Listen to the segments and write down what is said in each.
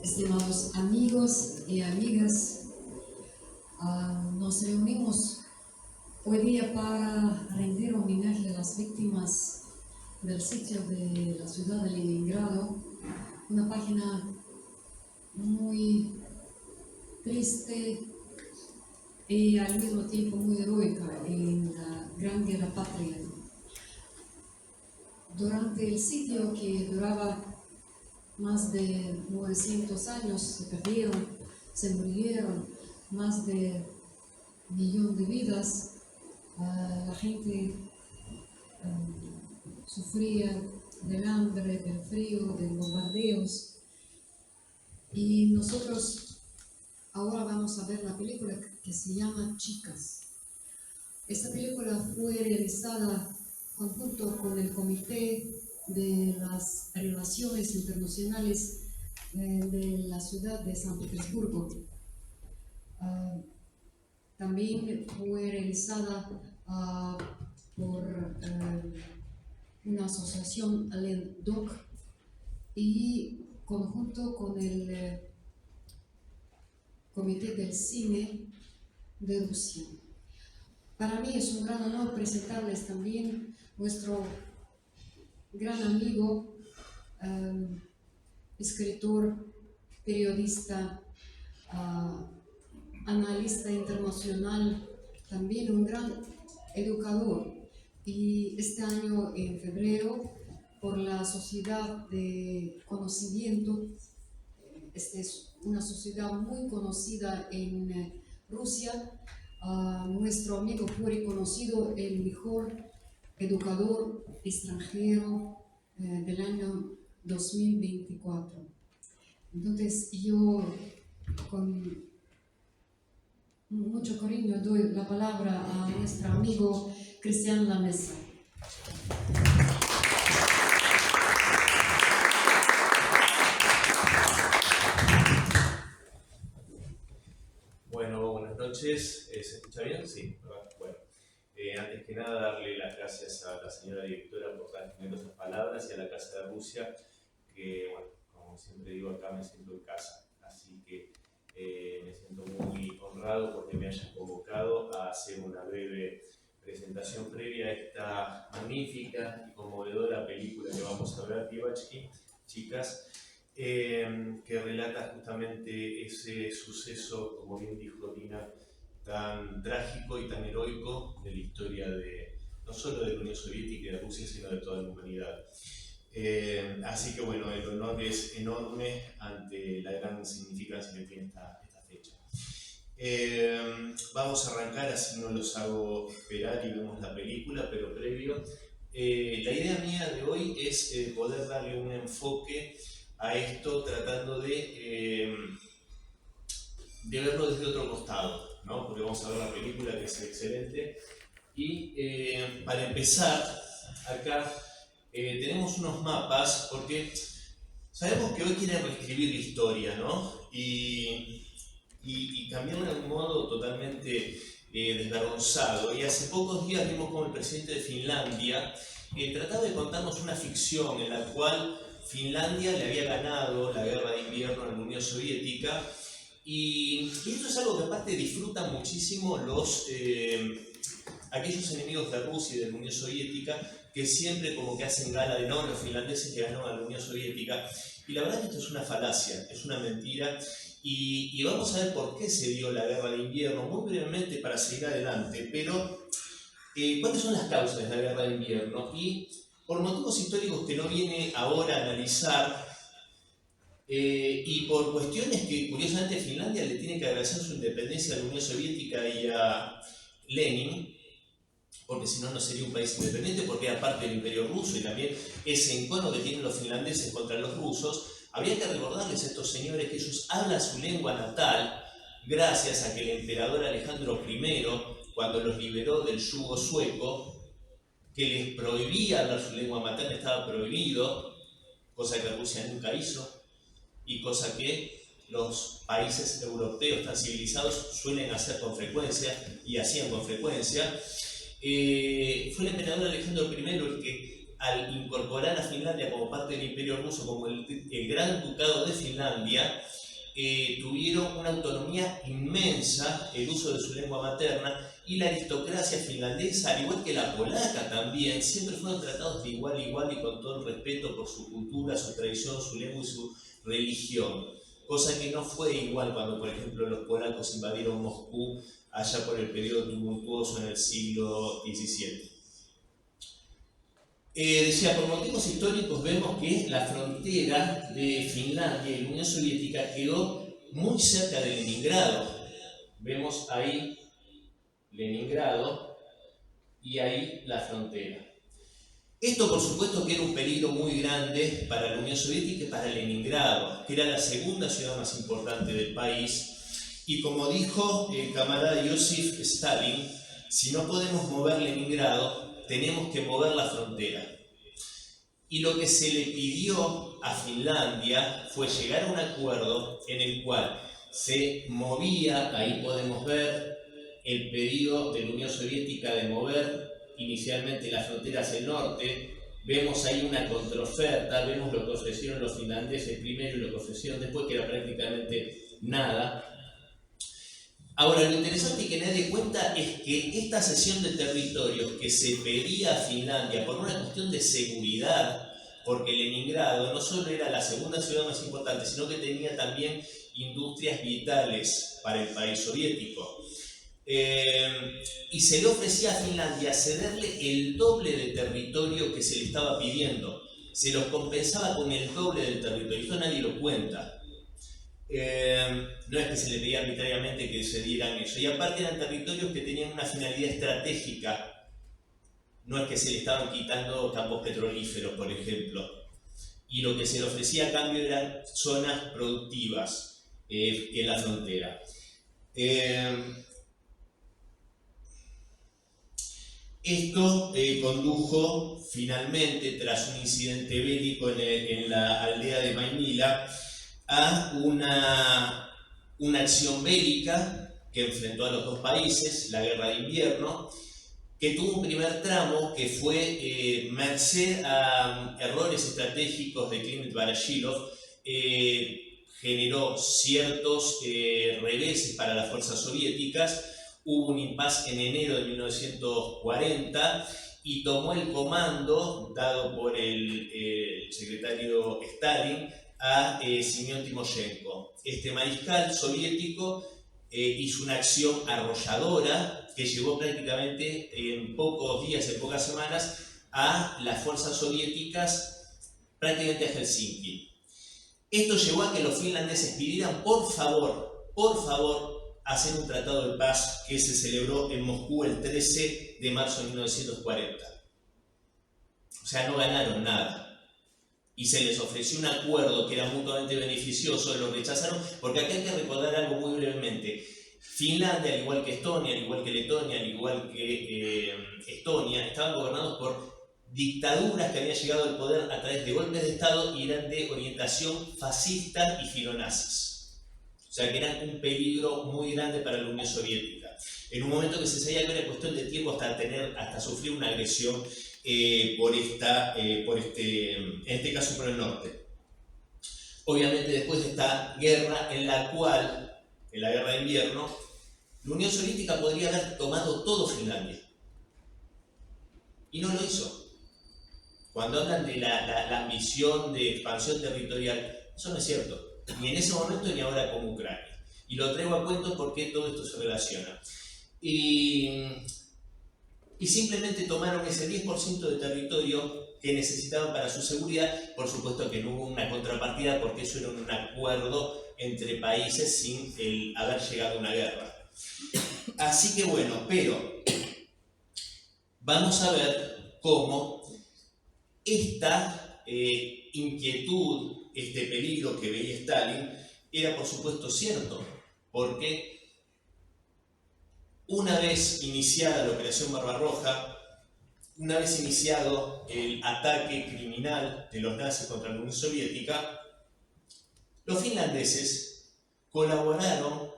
Estimados amigos y amigas, nos reunimos hoy día para rendir homenaje a las víctimas del sitio de la ciudad de Leningrado, una página muy triste y al mismo tiempo muy heroica en la Gran Guerra Patria. Durante el sitio, que duraba más de 900 años, se perdieron, se murieron más de 1.000.000 de vidas. La gente sufría del hambre, del frío, de bombardeos. Y nosotros ahora vamos a ver la película que se llama Chicas. Esta película fue realizada conjunto con el Comité de las Relaciones Internacionales de la ciudad de San Petersburgo. También fue realizada por una asociación LENDOC y conjunto con el Comité del Cine de Rusia. Para mí es un gran honor presentarles también nuestro gran amigo, escritor, periodista, analista internacional, también un gran educador. Y este año, en febrero, por la Sociedad de Conocimiento, esta es una sociedad muy conocida en Rusia, nuestro amigo fue reconocido el mejor educador extranjero del año 2024. Entonces yo con mucho cariño doy la palabra a nuestro amigo Cristian Lamesa. Bueno, buenas noches. ¿Se escucha bien? Sí, ¿verdad? Bueno, antes que nada darle las gracias a la señora directora por las generosas palabras y a la Casa de Rusia, que, bueno, como siempre digo, acá me siento en casa. Así que me siento muy honrado porque me hayan convocado a hacer una breve presentación previa a esta magnífica y conmovedora película que vamos a ver, Devachki, Chicas, que relata justamente ese suceso, como bien dijo Dina, tan trágico y tan heroico de la historia no solo de la Unión Soviética y de Rusia, sino de toda la humanidad. Así que bueno, el honor es enorme ante la gran significancia que tiene esta fecha. Vamos a arrancar, así no los hago esperar y vemos la película, pero previo, la idea mía de hoy es poder darle un enfoque a esto tratando de verlo desde otro costado, ¿no? Porque vamos a ver la película, que es excelente. Y para empezar, acá tenemos unos mapas, porque sabemos que hoy quieren reescribir la historia, ¿no? Y cambiarla de un modo totalmente desvergonzado. Y hace pocos días vimos como el presidente de Finlandia trataba de contarnos una ficción en la cual Finlandia le había ganado la guerra de invierno en la Unión Soviética, y esto es algo que aparte disfrutan muchísimo aquellos enemigos de Rusia y de la Unión Soviética, que siempre como que hacen gala de no, los finlandeses que ganaron a la Unión Soviética. Y la verdad es que esto es una falacia, es una mentira, y vamos a ver por qué se dio la guerra de invierno, muy brevemente para seguir adelante, pero ¿cuáles son las causas de la guerra de invierno? Y por motivos históricos que no viene ahora a analizar, y por cuestiones que curiosamente Finlandia le tiene que agradecer su independencia a la Unión Soviética y a Lenin, porque si no, no sería un país independiente, porque era parte del Imperio Ruso, y también ese encono que tienen los finlandeses contra los rusos. Habría que recordarles a estos señores que ellos hablan su lengua natal gracias a que el emperador Alejandro I, cuando los liberó del yugo sueco, que les prohibía hablar su lengua materna, estaba prohibido, cosa que Rusia nunca hizo, y cosa que los países europeos tan civilizados suelen hacer con frecuencia, y hacían con frecuencia. Fue el emperador Alejandro I el que, al incorporar a Finlandia como parte del Imperio Ruso, como el Gran Ducado de Finlandia, tuvieron una autonomía inmensa, el uso de su lengua materna, y la aristocracia finlandesa, al igual que la polaca también, siempre fueron tratados de igual a igual y con todo el respeto por su cultura, su tradición, su lengua y su religión. Cosa que no fue igual cuando, por ejemplo, los polacos invadieron Moscú allá por el periodo tumultuoso en el siglo XVII. Decía, por motivos históricos vemos que la frontera de Finlandia y la Unión Soviética quedó muy cerca de Leningrado. Vemos ahí Leningrado y ahí la frontera. Esto, por supuesto, que era un peligro muy grande para la Unión Soviética y para Leningrado, que era la segunda ciudad más importante del país. Y como dijo el camarada Joseph Stalin, si no podemos mover Leningrado, tenemos que mover la frontera. Y lo que se le pidió a Finlandia fue llegar a un acuerdo en el cual se movía, ahí podemos ver el pedido de la Unión Soviética de mover inicialmente la frontera hacia el norte, vemos ahí una contraoferta, vemos lo que ofrecieron los finlandeses primero y lo que ofrecieron después, que era prácticamente nada. Ahora, lo interesante y que nadie cuenta es que esta cesión de territorios que se pedía a Finlandia por una cuestión de seguridad, porque Leningrado no solo era la segunda ciudad más importante, sino que tenía también industrias vitales para el país soviético. Y se le ofrecía a Finlandia cederle el doble de territorio que se le estaba pidiendo. Se los compensaba con el doble del territorio. Esto nadie lo cuenta. No es que se le pedía arbitrariamente que se dieran eso. Y aparte eran territorios que tenían una finalidad estratégica. No es que se le estaban quitando campos petrolíferos, por ejemplo. Y lo que se le ofrecía a cambio eran zonas productivas en la frontera. Esto condujo finalmente, tras un incidente bélico en la aldea de Maimila, a una acción bélica que enfrentó a los dos países, la guerra de invierno, que tuvo un primer tramo que fue merced a errores estratégicos de Kliment Barashilov, generó ciertos reveses para las fuerzas soviéticas. Hubo un impasse en enero de 1940 y tomó el comando, dado por el secretario Stalin, a Simeón Timoshenko. Este mariscal soviético hizo una acción arrolladora que llevó prácticamente en pocos días, en pocas semanas, a las fuerzas soviéticas prácticamente a Helsinki. Esto llevó a que los finlandeses pidieran por favor, hacer un tratado de paz que se celebró en Moscú el 13 de marzo de 1940. O sea, no ganaron nada. Y se les ofreció un acuerdo que era mutuamente beneficioso, lo rechazaron, porque acá hay que recordar algo muy brevemente. Finlandia, al igual que Estonia, al igual que Letonia, al igual que Estonia, estaban gobernados por dictaduras que habían llegado al poder a través de golpes de Estado y eran de orientación fascista y filonazis. O sea que eran un peligro muy grande para la Unión Soviética. En un momento que se sabía que era cuestión de tiempo hasta sufrir una agresión en este caso por el norte. Obviamente después de esta guerra en la guerra de invierno, la Unión Soviética podría haber tomado todo Finlandia. Y no lo hizo. Cuando hablan de la ambición de expansión territorial, eso no es cierto. Ni en ese momento ni ahora con Ucrania. Y lo traigo a cuento porque todo esto se relaciona. Y simplemente tomaron ese 10% de territorio que necesitaban para su seguridad. Por supuesto que no hubo una contrapartida porque eso era un acuerdo entre países sin haber llegado a una guerra. Así que bueno, pero vamos a ver cómo esta inquietud, este peligro que veía Stalin, era por supuesto cierto, porque una vez iniciada la Operación Barbarroja, una vez iniciado el ataque criminal de los nazis contra la Unión Soviética, los finlandeses colaboraron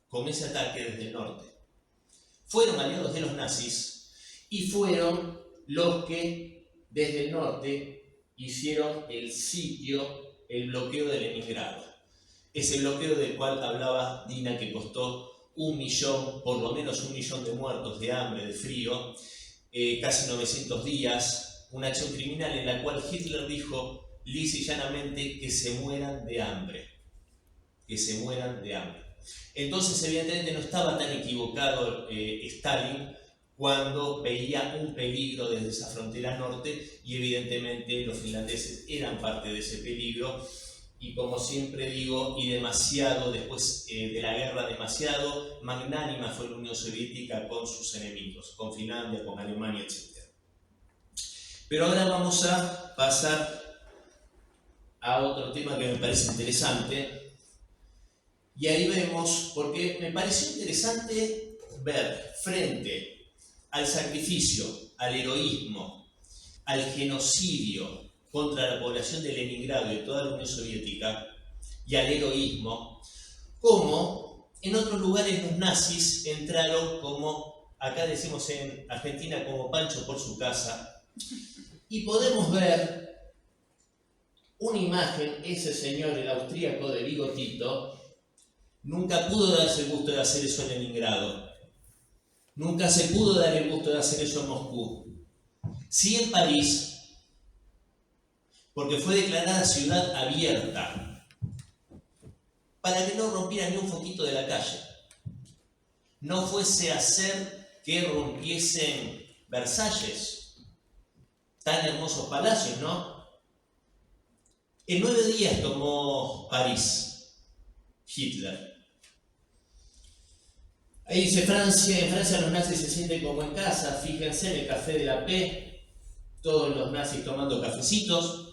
con ese ataque desde el norte. Fueron aliados de los nazis y fueron los que desde el norte hicieron el sitio, el bloqueo de Leningrado. ese bloqueo del cual hablaba Dina, que costó 1 millón, por lo menos 1 millón de muertos de hambre, de frío, casi 900 días, una acción criminal en la cual Hitler dijo lisa y llanamente que se mueran de hambre, que se mueran de hambre. Entonces, evidentemente, no estaba tan equivocado Stalin cuando veía un peligro desde esa frontera norte, y evidentemente los finlandeses eran parte de ese peligro. Y como siempre digo, y demasiado, después de la guerra, demasiado magnánima fue la Unión Soviética con sus enemigos, con Finlandia, con Alemania, etc. Pero ahora vamos a pasar a otro tema que me parece interesante. Y ahí vemos, porque me pareció interesante ver frente al sacrificio, al heroísmo, al genocidio contra la población de Leningrado y de toda la Unión Soviética, y al heroísmo, como en otros lugares los nazis entraron como, acá decimos en Argentina, como Pancho por su casa, y podemos ver una imagen, ese señor, el austríaco de bigotito, nunca pudo darse el gusto de hacer eso en Leningrado, nunca se pudo dar el gusto de hacer eso en Moscú, sí en París, porque fue declarada ciudad abierta, para que no rompiera ni un foquito de la calle. No fuese a hacer que rompiesen Versalles, tan hermosos palacios, ¿no? En 9 días tomó París Hitler. Ahí dice Francia, en Francia los nazis se sienten como en casa, fíjense en el café de la P, todos los nazis tomando cafecitos.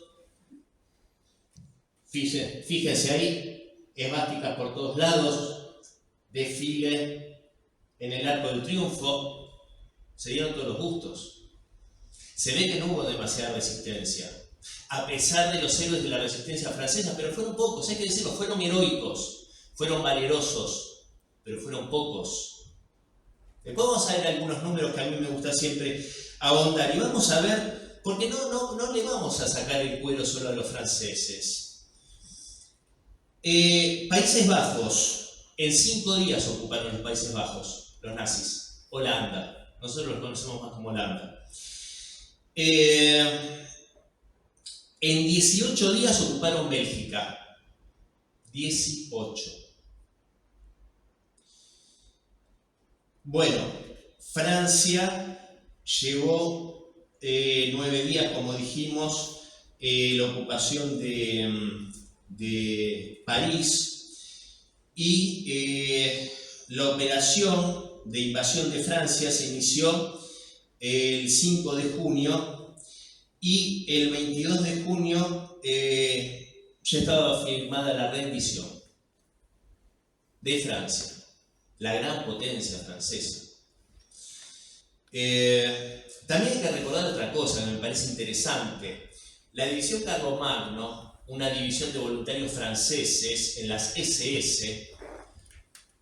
Fíjense ahí, esvásticas por todos lados, desfile en el Arco del Triunfo, se dieron todos los gustos. Se ve que no hubo demasiada resistencia, a pesar de los héroes de la resistencia francesa, pero fueron pocos, hay que decirlo, fueron heroicos, fueron valerosos, pero fueron pocos. Después vamos a ver algunos números que a mí me gusta siempre ahondar, y vamos a ver, porque no le vamos a sacar el cuero solo a los franceses. Países Bajos, en 5 días ocuparon los Países Bajos, los nazis. Holanda, nosotros los conocemos más como Holanda. En 18 días ocuparon Bélgica. 18. Bueno, Francia llevó 9 días, como dijimos, la ocupación de París, y la operación de invasión de Francia se inició el 5 de junio y el 22 de junio ya estaba firmada la rendición de Francia, la gran potencia francesa. También hay que recordar otra cosa que me parece interesante. La división Carlomagno, una división de voluntarios franceses en las SS,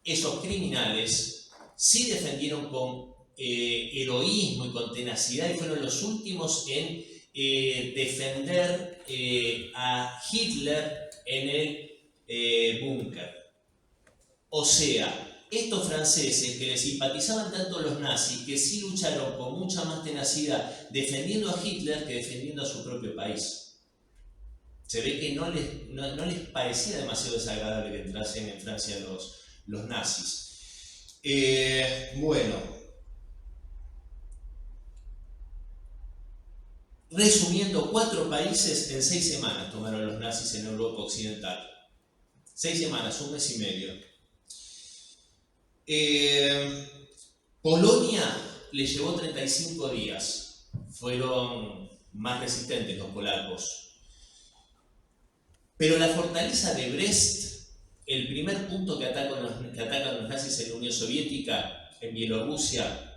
esos criminales sí defendieron con heroísmo y con tenacidad, y fueron los últimos en defender a Hitler en el búnker. O sea, estos franceses que les simpatizaban tanto a los nazis, que sí lucharon con mucha más tenacidad defendiendo a Hitler que defendiendo a su propio país. Se ve que no les parecía demasiado desagradable que entrasen en Francia los nazis. Bueno, resumiendo, 4 países en 6 semanas tomaron los nazis en Europa Occidental. 6 semanas, 1 mes y medio. Polonia le llevó 35 días. Fueron más resistentes los polacos. Pero la fortaleza de Brest, el primer punto que atacan los nazis en la Unión Soviética, en Bielorrusia,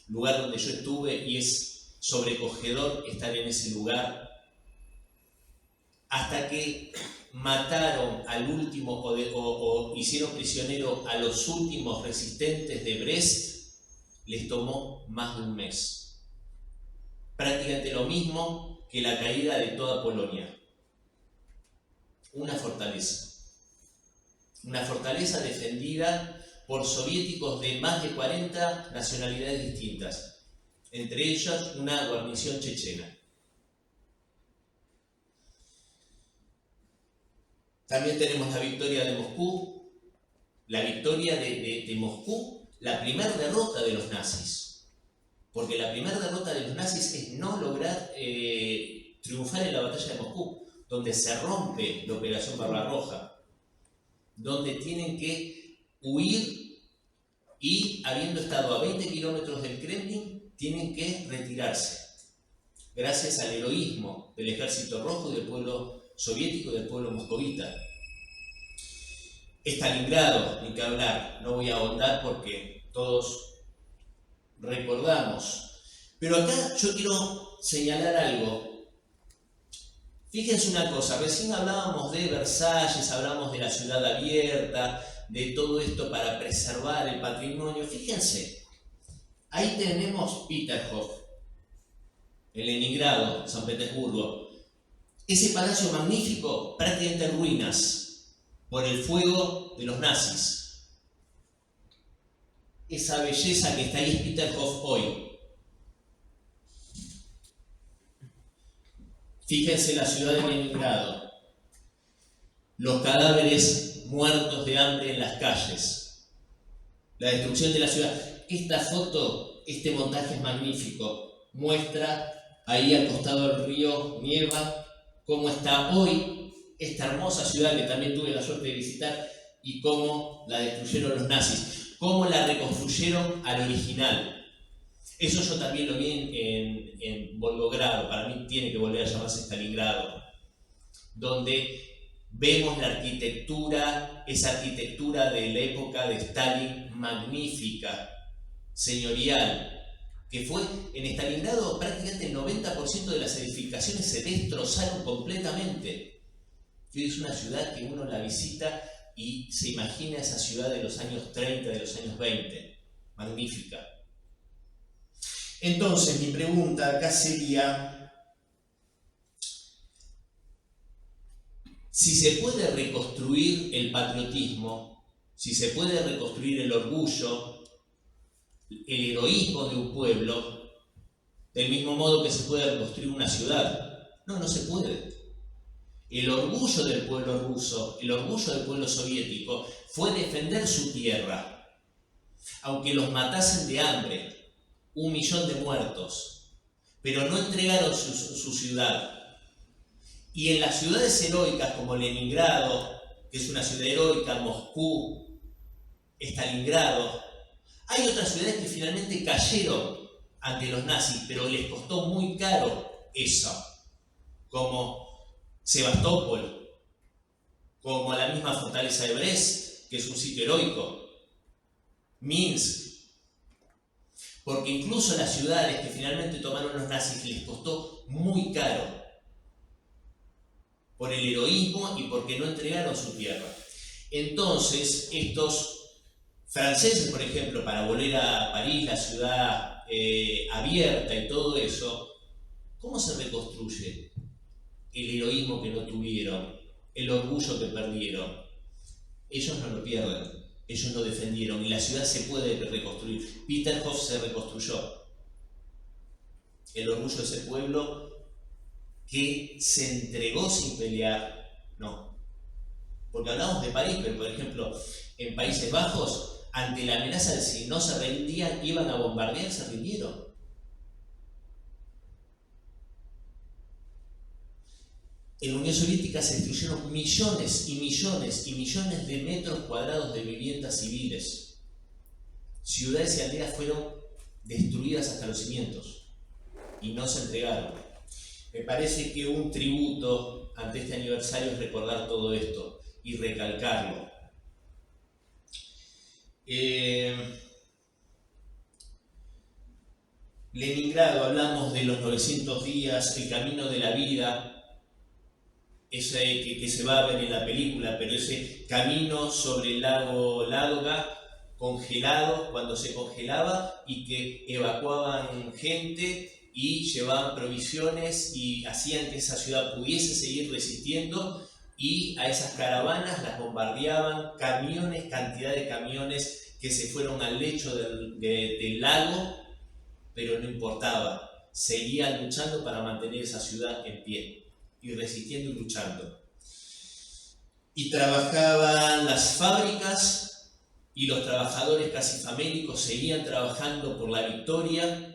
lugar donde yo estuve, y es sobrecogedor estar en ese lugar, hasta que mataron al último o hicieron prisionero a los últimos resistentes de Brest, les tomó más de 1 mes. Prácticamente lo mismo que la caída de toda Polonia. Una fortaleza. Una fortaleza defendida por soviéticos de más de 40 nacionalidades distintas, entre ellas una guarnición chechena. También tenemos la victoria de Moscú, la victoria de Moscú, la primera derrota de los nazis. Porque la primera derrota de los nazis es no lograr triunfar en la batalla de Moscú, donde se rompe la Operación Barbarroja, donde tienen que huir y, habiendo estado a 20 kilómetros del Kremlin, tienen que retirarse, gracias al heroísmo del Ejército Rojo y del pueblo soviético y del pueblo moscovita. Stalingrado, ni que hablar, no voy a ahondar porque todos recordamos. Pero acá yo quiero señalar algo. Fíjense una cosa, recién hablábamos de Versalles, hablamos de la ciudad abierta, de todo esto para preservar el patrimonio. Fíjense, ahí tenemos Peterhof, en Leningrado, San Petersburgo. Ese palacio magnífico, prácticamente en ruinas por el fuego de los nazis. Esa belleza que está ahí es Peterhof hoy. Fíjense la ciudad de Leningrado, los cadáveres muertos de hambre en las calles, la destrucción de la ciudad. Esta foto, este montaje es magnífico, muestra ahí al costado del río Nieva cómo está hoy esta hermosa ciudad que también tuve la suerte de visitar y cómo la destruyeron los nazis, cómo la reconstruyeron al original. Eso yo también lo vi en Volgogrado, para mí tiene que volver a llamarse Stalingrado, donde vemos la arquitectura, esa arquitectura de la época de Stalin, magnífica, señorial, que fue en Stalingrado prácticamente el 90% de las edificaciones se destrozaron completamente. Es una ciudad que uno la visita y se imagina esa ciudad de los años 30, de los años 20, magnífica. Entonces, mi pregunta acá sería, si se puede reconstruir el patriotismo, si se puede reconstruir el orgullo, el heroísmo de un pueblo, del mismo modo que se puede reconstruir una ciudad. No, no se puede. El orgullo del pueblo ruso, el orgullo del pueblo soviético, fue defender su tierra, aunque los matasen de hambre. 1 millón de muertos, pero no entregaron su ciudad. Y en las ciudades heroicas como Leningrado, que es una ciudad heroica, Moscú, Stalingrado, hay otras ciudades que finalmente cayeron ante los nazis, pero les costó muy caro eso, como Sebastopol, como la misma fortaleza de Brest, que es un sitio heroico, Minsk. Porque incluso las ciudades que finalmente tomaron los nazis les costó muy caro por el heroísmo y porque no entregaron su tierra. Entonces, estos franceses, por ejemplo, para volver a París, la ciudad abierta y todo eso, ¿cómo se reconstruye el heroísmo que no tuvieron, el orgullo que perdieron? Ellos no lo pierden. Ellos lo defendieron y la ciudad se puede reconstruir. Peterhof se reconstruyó. El orgullo de ese pueblo que se entregó sin pelear, no. Porque hablamos de París, pero por ejemplo, en Países Bajos, ante la amenaza de si no se rendían, iban a bombardear, se rindieron. En la Unión Soviética se destruyeron millones y millones y millones de metros cuadrados de viviendas civiles. Ciudades y aldeas fueron destruidas hasta los cimientos y no se entregaron. Me parece que un tributo ante este aniversario es recordar todo esto y recalcarlo. Leningrado, hablamos de los 900 días, el camino de la vida, ese que se va a ver en la película, pero ese camino sobre el lago Ládoga, congelado, cuando se congelaba y que evacuaban gente y llevaban provisiones y hacían que esa ciudad pudiese seguir resistiendo y a esas caravanas las bombardeaban camiones, cantidad de camiones que se fueron al lecho del lago, pero no importaba, seguían luchando para mantener esa ciudad en pie y resistiendo y luchando. Y trabajaban las fábricas y los trabajadores casi famélicos seguían trabajando por la victoria,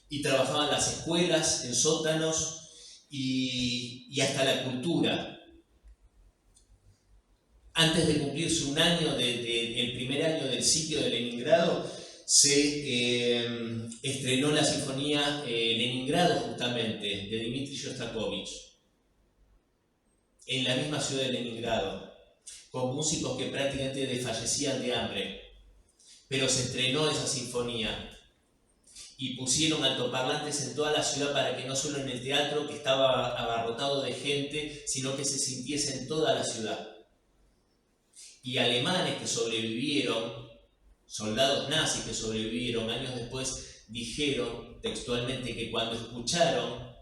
y trabajaban las escuelas en sótanos y hasta la cultura. Antes de cumplirse un año, el primer año del sitio de Leningrado, se estrenó la Sinfonía Leningrado, justamente, de Dmitri Shostakovich, en la misma ciudad de Leningrado, con músicos que prácticamente desfallecían de hambre. Pero se estrenó esa sinfonía y pusieron altoparlantes en toda la ciudad para que no solo en el teatro, que estaba abarrotado de gente, sino que se sintiese en toda la ciudad. Y alemanes que sobrevivieron, soldados nazis que sobrevivieron años después, dijeron textualmente que cuando escucharon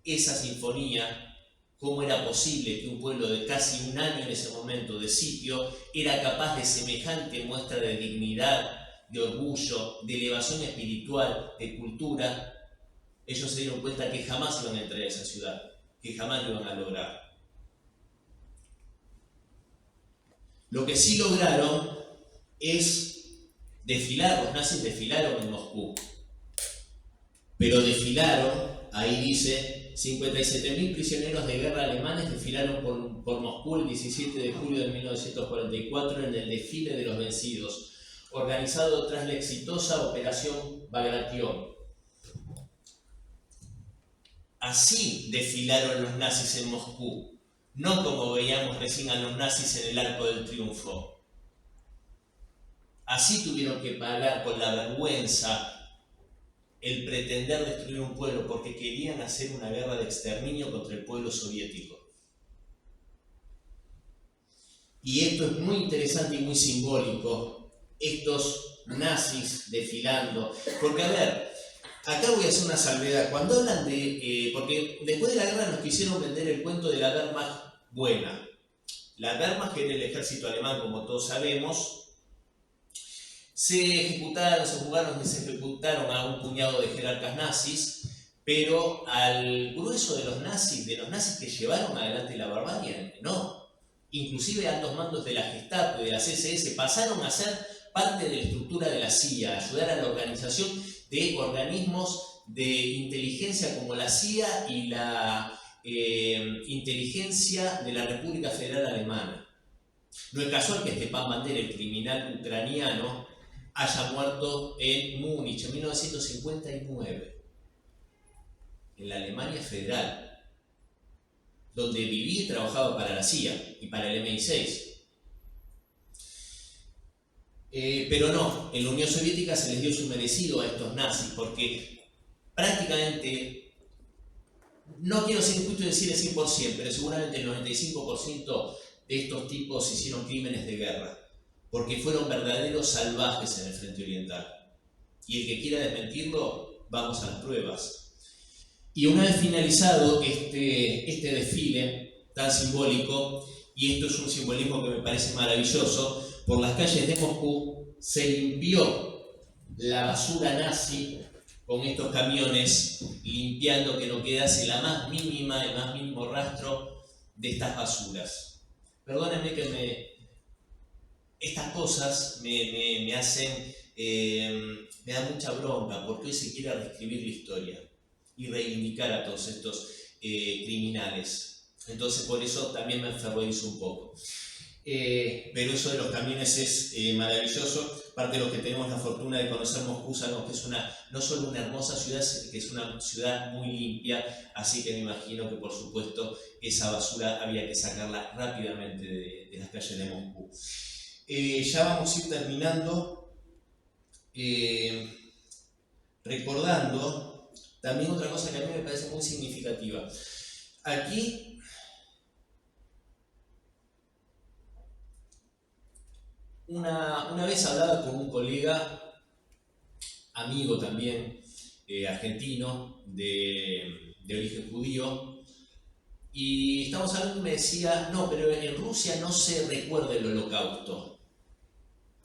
esa sinfonía, cómo era posible que un pueblo de casi un año en ese momento de sitio era capaz de semejante muestra de dignidad, de orgullo, de elevación espiritual, de cultura. Ellos se dieron cuenta que jamás iban a entrar a esa ciudad, que jamás lo iban a lograr. Lo que sí lograron es desfilar, los nazis desfilaron en Moscú, pero desfilaron, ahí dice, 57.000 prisioneros de guerra alemanes desfilaron por Moscú el 17 de julio de 1944 en el desfile de los vencidos, organizado tras la exitosa Operación Bagration. Así desfilaron los nazis en Moscú, no como veíamos recién a los nazis en el Arco del Triunfo. Así tuvieron que pagar con la vergüenza el pretender destruir un pueblo, porque querían hacer una guerra de exterminio contra el pueblo soviético. Y esto es muy interesante y muy simbólico, estos nazis desfilando, porque a ver, acá voy a hacer una salvedad. Cuando hablan de... porque después de la guerra nos quisieron vender el cuento de la Wehrmacht buena. La Wehrmacht, que era el ejército alemán, como todos sabemos, se ejecutaron a un puñado de jerarcas nazis, pero al grueso de los nazis que llevaron adelante la barbarie, no. Inclusive altos mandos de la Gestapo y de la CSS pasaron a ser parte de la estructura de la CIA, ayudar a la organización de organismos de inteligencia como la CIA y la inteligencia de la República Federal Alemana. No es casual que Stepan Bandera, el criminal ucraniano, haya muerto en Múnich en 1959, en la Alemania Federal, donde vivía y trabajaba para la CIA y para el MI6. Pero no, en la Unión Soviética se les dio su merecido a estos nazis, porque prácticamente, no quiero ser injusto y decir el 100%, pero seguramente el 95% de estos tipos hicieron crímenes de guerra, porque fueron verdaderos salvajes en el frente oriental. Y el que quiera desmentirlo, vamos a las pruebas. Y una vez finalizado este desfile tan simbólico, y esto es un simbolismo que me parece maravilloso, por las calles de Moscú se limpió la basura nazi con estos camiones, limpiando que no quedase el más mínimo rastro de estas basuras. Perdónenme que estas cosas me hacen, me da mucha bronca, porque hoy se quiere reescribir la historia y reivindicar a todos estos criminales. Entonces por eso también me enfervorizo un poco. Pero eso de los camiones es maravilloso. Parte de los que tenemos la fortuna de conocer Moscú sabemos que es no solo una hermosa ciudad, que es una ciudad muy limpia, así que me imagino que por supuesto esa basura había que sacarla rápidamente de las calles de Moscú. Ya vamos a ir terminando, recordando también otra cosa que a mí me parece muy significativa. Aquí una vez hablaba con un colega, amigo también, argentino, de origen judío, Y estamos hablando y me decía, no, pero en Rusia no se recuerda el holocausto.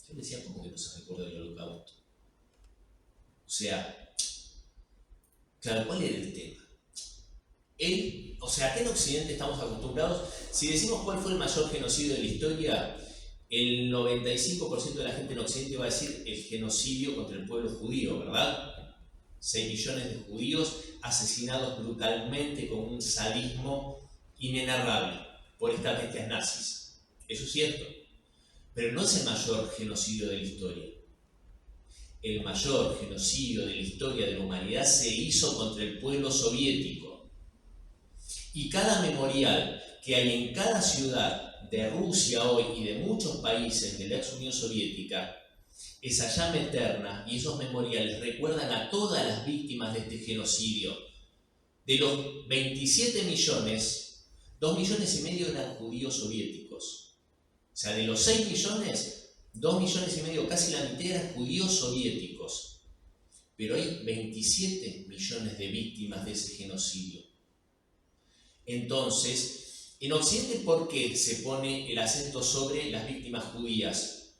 Yo le decía, ¿cómo que no se recuerda el holocausto? O sea, claro, ¿cuál era el tema? O sea, acá en Occidente estamos acostumbrados, si decimos cuál fue el mayor genocidio de la historia, el 95% de la gente en Occidente va a decir el genocidio contra el pueblo judío, ¿verdad? 6 millones de judíos asesinados brutalmente con un sadismo inenarrable por estas bestias nazis. Eso es cierto. Pero no es el mayor genocidio de la historia. El mayor genocidio de la historia de la humanidad se hizo contra el pueblo soviético. Y cada memorial que hay en cada ciudad de Rusia hoy y de muchos países de la ex Unión Soviética, esa llama eterna y esos memoriales recuerdan a todas las víctimas de este genocidio. De los 27 millones, 2,5 millones eran judíos soviéticos. O sea, de los 6 millones, 2,5 millones, casi la mitad eran judíos soviéticos. Pero hay 27 millones de víctimas de ese genocidio. Entonces, en Occidente, ¿por qué se pone el acento sobre las víctimas judías?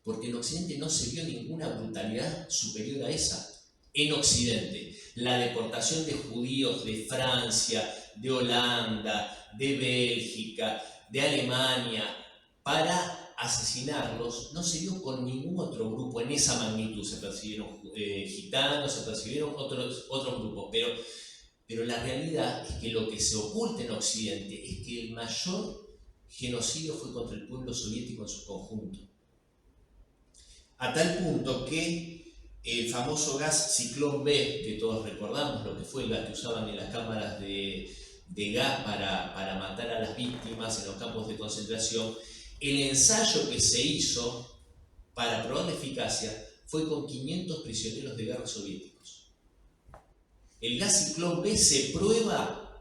Porque en Occidente no se vio ninguna brutalidad superior a esa. En Occidente, la deportación de judíos de Francia, de Holanda, de Bélgica, de Alemania, para asesinarlos, no se vio con ningún otro grupo en esa magnitud. Se percibieron gitanos, se percibieron otros grupos, pero la realidad es que lo que se oculta en Occidente es que el mayor genocidio fue contra el pueblo soviético en su conjunto. A tal punto que el famoso gas Ciclón B, que todos recordamos lo que fue el gas que usaban en las cámaras de gas para matar a las víctimas en los campos de concentración, el ensayo que se hizo para probar la eficacia fue con 500 prisioneros de guerra soviéticos. El gas Ciclón B se prueba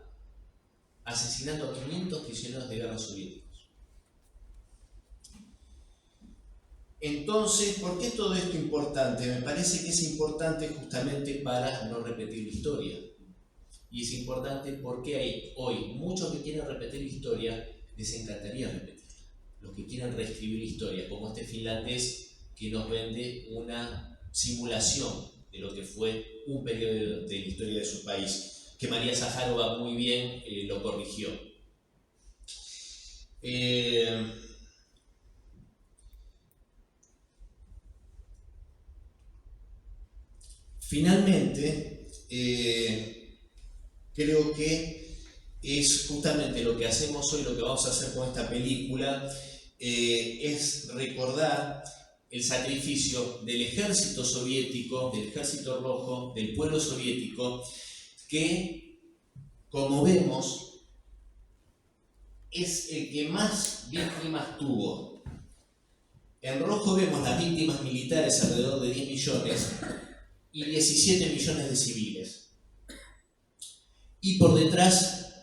asesinando a 500 prisioneros de guerra soviéticos. Entonces, ¿por qué todo esto es importante? Me parece que es importante justamente para no repetir la historia. Y es importante porque hay hoy muchos que quieren repetir la historia, les encantaría repetirla. Los que quieren reescribir la historia, como este finlandés que nos vende una simulación de lo que fue un periodo de la historia de su país, que María Zaharova muy bien lo corrigió. Finalmente, creo que es justamente lo que hacemos hoy, lo que vamos a hacer con esta película, es recordar el sacrificio del ejército soviético, del ejército rojo, del pueblo soviético, que, como vemos, es el que más víctimas tuvo. En rojo vemos las víctimas militares, alrededor de 10 millones, y 17 millones de civiles. Y por detrás,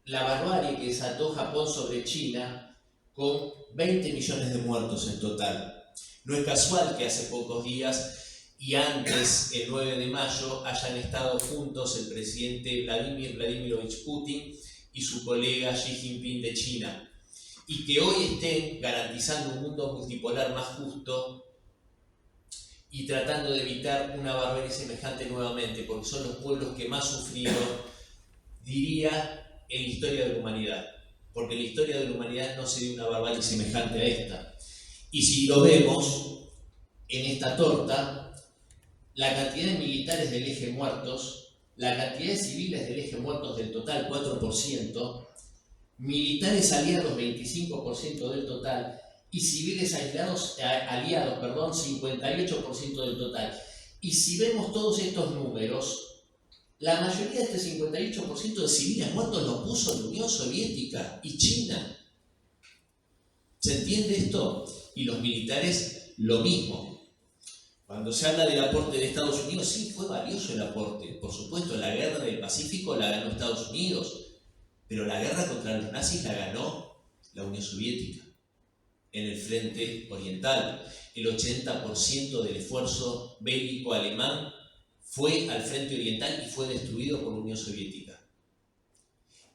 la barbarie que desató Japón sobre China, con 20 millones de muertos en total. No es casual que hace pocos días y antes, el 9 de mayo, hayan estado juntos el presidente Vladimir Vladimirovich Putin y su colega Xi Jinping de China, y que hoy estén garantizando un mundo multipolar más justo y tratando de evitar una barbarie semejante nuevamente, porque son los pueblos que más sufrieron, diría, en la historia de la humanidad. Porque en la historia de la humanidad no se dio una barbarie semejante a esta. Y si lo vemos en esta torta, la cantidad de militares del eje muertos, la cantidad de civiles del eje muertos del total, 4%, militares aliados, 25% del total, y civiles aliados, 58% del total. Y si vemos todos estos números, la mayoría de este 58% de civiles muertos lo puso la Unión Soviética y China. ¿Se entiende esto? Y los militares lo mismo. Cuando se habla del aporte de Estados Unidos, sí, fue valioso el aporte. Por supuesto, la guerra del Pacífico la ganó Estados Unidos, pero la guerra contra los nazis la ganó la Unión Soviética. En el frente oriental, el 80% del esfuerzo bélico alemán fue al frente oriental y fue destruido por la Unión Soviética.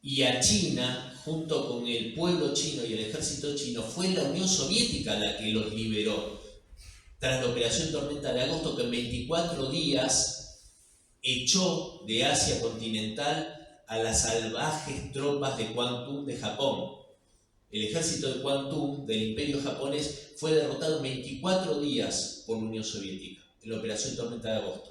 Y a China, junto con el pueblo chino y el ejército chino, fue la Unión Soviética la que los liberó. Tras la Operación Tormenta de Agosto, que en 24 días echó de Asia continental a las salvajes tropas de Kwantung de Japón. El ejército de Kwantung del Imperio japonés fue derrotado en 24 días por la Unión Soviética, en la Operación Tormenta de Agosto.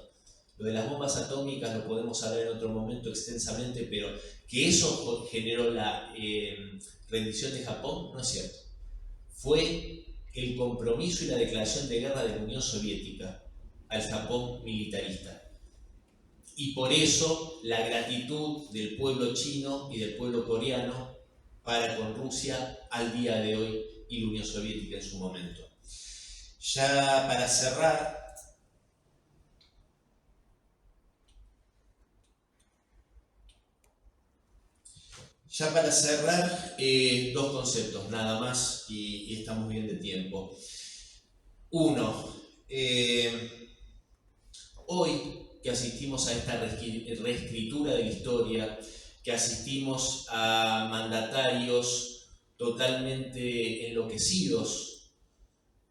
Lo de las bombas atómicas lo podemos hablar en otro momento extensamente, pero que eso generó la rendición de Japón no es cierto. Fue el compromiso y la declaración de guerra de la Unión Soviética al Japón militarista. Y por eso la gratitud del pueblo chino y del pueblo coreano para con Rusia al día de hoy y la Unión Soviética en su momento. Ya para cerrar, dos conceptos nada más y estamos bien de tiempo. Uno, hoy que asistimos a esta reescritura de la historia, que asistimos a mandatarios totalmente enloquecidos,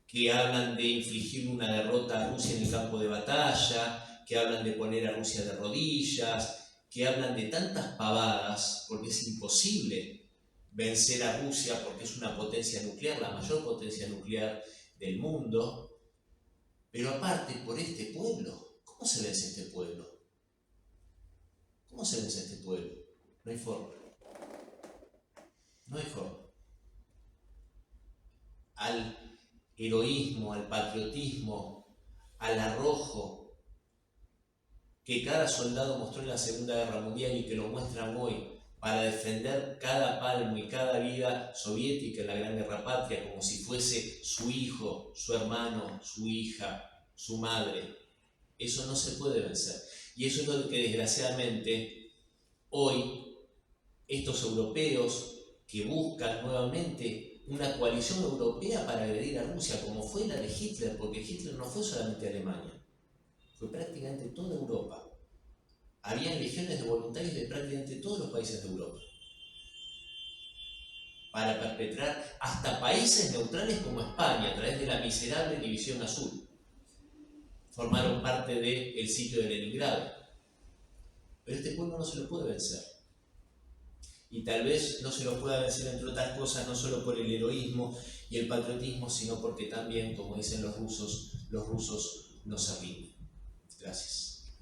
que hablan de infligir una derrota a Rusia en el campo de batalla, que hablan de poner a Rusia de rodillas, que hablan de tantas pavadas, porque es imposible vencer a Rusia porque es una potencia nuclear, la mayor potencia nuclear del mundo, pero aparte por este pueblo. ¿Cómo se vence este pueblo? ¿Cómo se vence este pueblo? No hay forma. No hay forma. Al heroísmo, al patriotismo, al arrojo que cada soldado mostró en la Segunda Guerra Mundial y que lo muestran hoy para defender cada palmo y cada vida soviética en la Gran Guerra Patria como si fuese su hijo, su hermano, su hija, su madre. Eso no se puede vencer. Y eso es lo que desgraciadamente hoy estos europeos que buscan nuevamente una coalición europea para agredir a Rusia, como fue la de Hitler, porque Hitler no fue solamente Alemania, fue prácticamente toda Europa. Habían legiones de voluntarios de prácticamente todos los países de Europa para perpetrar hasta países neutrales como España a través de la miserable División Azul. Formaron parte del sitio de Leningrado. Pero este pueblo no se lo puede vencer. Y tal vez no se lo pueda vencer, entre otras cosas, no solo por el heroísmo y el patriotismo, sino porque también, como dicen los rusos no se rinden. Gracias.